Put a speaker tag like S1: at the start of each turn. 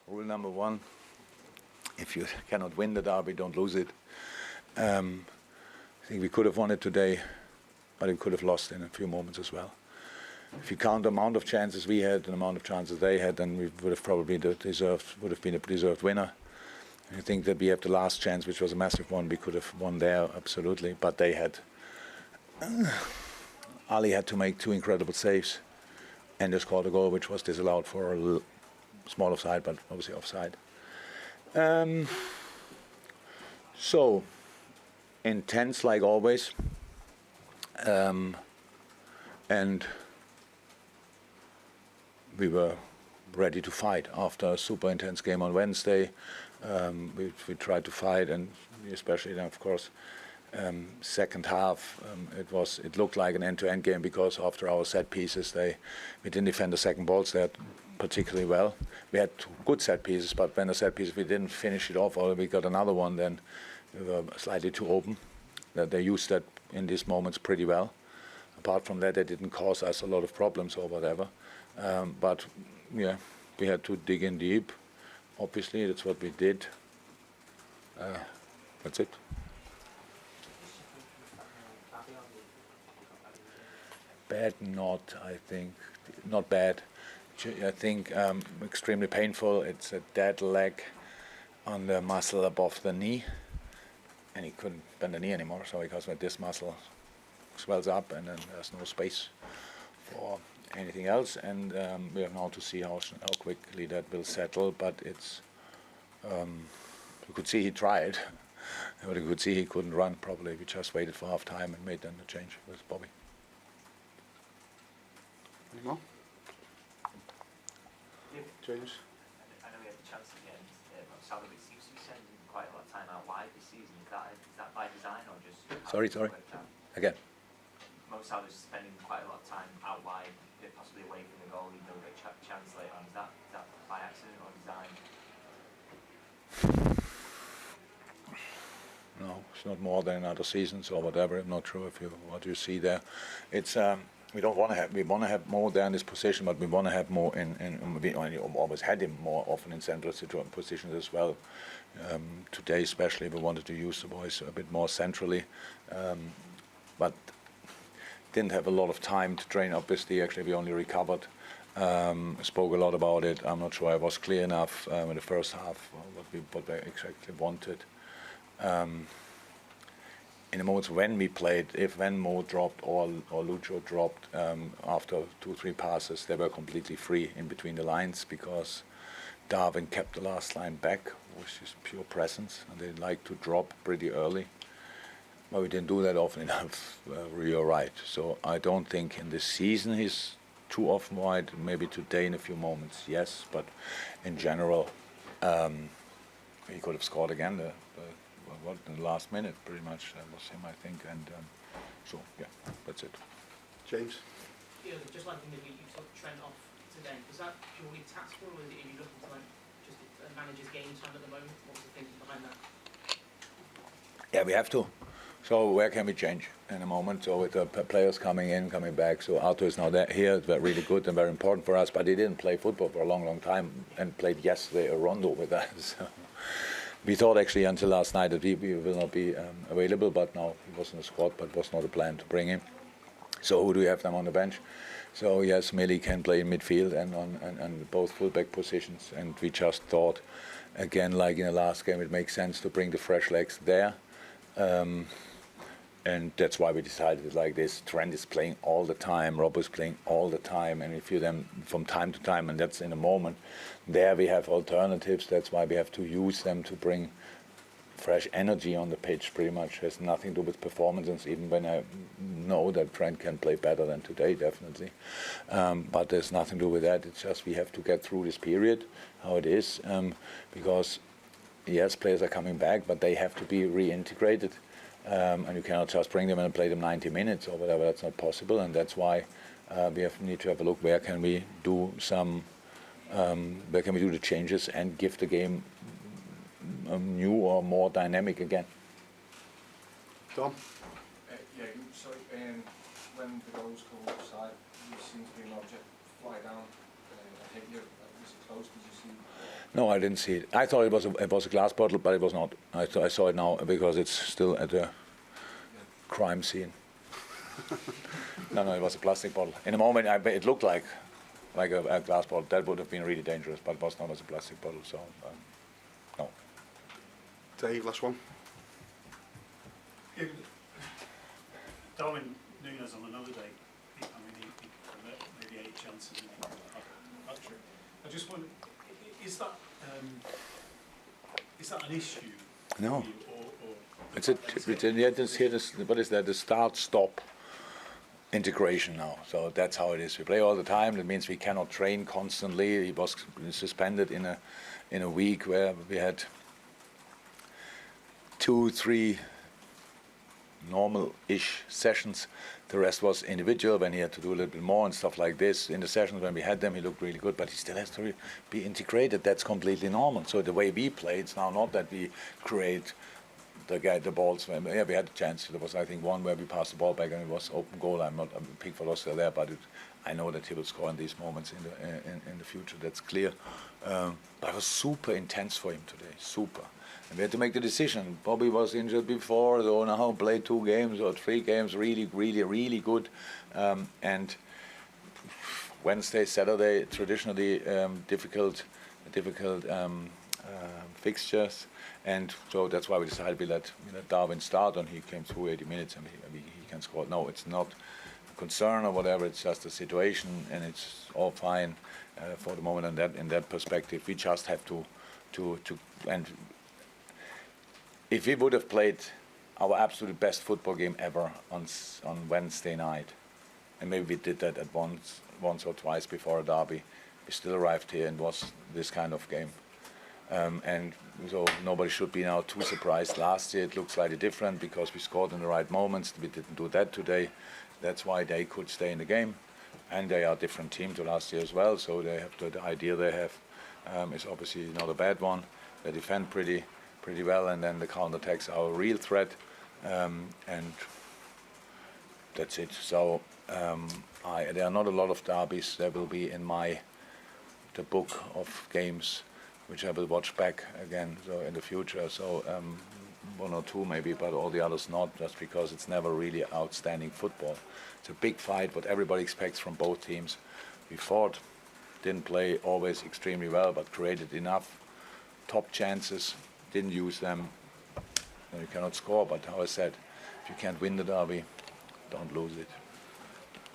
S1: Rule number one: if you cannot win the derby, don't lose it. I think we could have won it today, but we could have lost in a few moments as well. If you count the amount of chances we had and the amount of chances they had, then we would have probably been a deserved winner. I think that we have the last chance, which was a massive one. We could have won there, absolutely. But they had, Ali had to make two incredible saves, and they scored a goal, which was disallowed for a small offside, but obviously offside. So, intense like always, and we were ready to fight after a super intense game on Wednesday. We tried to fight, and especially then, of course, second half, it looked like an end-to-end game because after our set pieces, we didn't defend the second balls there particularly well. We had good set pieces, but when the set pieces we didn't finish it off, or we got another one, then we were slightly too open. That they used that in these moments pretty well. Apart from that, they didn't cause us a lot of problems or whatever. But yeah, we had to dig in deep. Obviously, that's what we did. That's it. Bad, not bad. I think extremely painful. It's a dead leg on the muscle above the knee, and he couldn't bend the knee anymore. So because when this muscle swells up, and then there's no space for anything else, and we have now to see how quickly that will settle. But it's you could see he tried, but you could see he couldn't run properly. We just waited for half time and made then the change with Bobby.
S2: Any more? James?
S3: I know we had the chance again. Salah seems to be spending quite a lot of time out wide this season. Is that by design or just?
S1: Sorry. Again.
S3: Mo Salah's spending quite a lot of time out wide, possibly away from the goal, even though we get chance later on. Is that by accident or design?
S1: No, it's not more than other seasons or whatever. I'm not sure what you see there. It's we want to have more there in this position, but we want to have more we always had him more often in central positions as well. Today especially, we wanted to use the boys a bit more centrally, but didn't have a lot of time to train. Obviously, actually, we only recovered. Spoke a lot about it. I'm not sure I was clear enough in the first half what we exactly wanted. In the moments when we played, when Mo dropped or Lucho dropped after 2-3 passes, they were completely free in between the lines because Darwin kept the last line back, which is pure presence, and they like to drop pretty early. But we didn't do that often enough. You're right. So I don't think in this season he's too often wide. Maybe today in a few moments, yes. But in general, he could have scored again. In the last minute, pretty much. That was him, I think. And so, yeah, that's it.
S2: James?
S4: Yeah, just like maybe you took Trent off today. Is that purely tactical, or are you looking to just manage his game time at the moment? What's the thinking behind that?
S1: Yeah, we have to. So where can we change in a moment? So with the players coming in, coming back. So Arthur is now here. It's really good and very important for us. But he didn't play football for a long, long time and played yesterday a rondo with us. So we thought actually until last night that he will not be available, but now he was in the squad, but was not a plan to bring him. So who do we have them on the bench? So yes, Millie can play in midfield and on both fullback positions, and we just thought, again, like in the last game, it makes sense to bring the fresh legs there. And that's why we decided like this. Trent is playing all the time, Rob is playing all the time, and we feel them from time to time, and that's in a moment. There we have alternatives, that's why we have to use them to bring fresh energy on the pitch, pretty much. It has nothing to do with performances, even when I know that Trent can play better than today, definitely. But there's nothing to do with that, it's just we have to get through this period, how it is, because yes, players are coming back, but they have to be reintegrated. And you cannot just bring them and play them 90 minutes or whatever. That's not possible, and that's why we need to have a look where can we do the changes and give the game a new or more dynamic again.
S2: Tom?
S5: When the goals come offside, you seem to be an object fly down. I hit you. Was it close? Did you see?
S1: No, I didn't see it. I thought it was a glass bottle, but it was not. I saw it now because it's still at the crime scene. No, it was a plastic bottle. In a moment, it looked like a glass bottle. That would have been really dangerous, but it was not as a plastic bottle. So, no.
S2: Dave, last one.
S6: Darwin Núñez on another day, he converted maybe 8 chances and he got a hat-trick. I just wonder, is that an issue?
S1: No.
S6: For you, or
S1: It's what is that? The start-stop integration now. So that's how it is. We play all the time. That means we cannot train constantly. He was suspended in a week where we had 2-3 normal-ish sessions. The rest was individual when he had to do a little bit more and stuff like this. In the sessions when we had them, he looked really good, but he still has to be integrated. That's completely normal. So the way we play, it's now not that we create the balls. We had a chance. There was, I think, one where we passed the ball back and it was open goal. Pickford was still there, but I know that he will score in these moments in the future. That's clear. But it was super intense for him today. Super. And we had to make the decision. Bobby was injured before, so now played 2 games or 3 games, really, really, really good. And Wednesday, Saturday, traditionally difficult fixtures. And so that's why we decided we let Darwin start, and he came through 80 minutes and he can score. No, it's not a concern or whatever. It's just a situation, and it's all fine for the moment. And in that perspective, we just have to and if we would have played our absolute best football game ever on Wednesday night, and maybe we did that at once or twice before a derby, we still arrived here and was this kind of game. And so nobody should be now too surprised. Last year it looked slightly different because we scored in the right moments. We didn't do that today. That's why they could stay in the game, and they are a different team to last year as well. So they have the idea they have is obviously not a bad one. They defend pretty well, and then the counter-attacks are a real threat, and that's it. So there are not a lot of derbies. There will be in the book of games which I will watch back again so in the future. So 1 or 2 maybe, but all the others not, just because it's never really outstanding football. It's a big fight, what everybody expects from both teams. We fought, didn't play always extremely well, but created enough top chances, didn't use them. You cannot score, but how I said, if you can't win the derby, don't lose it.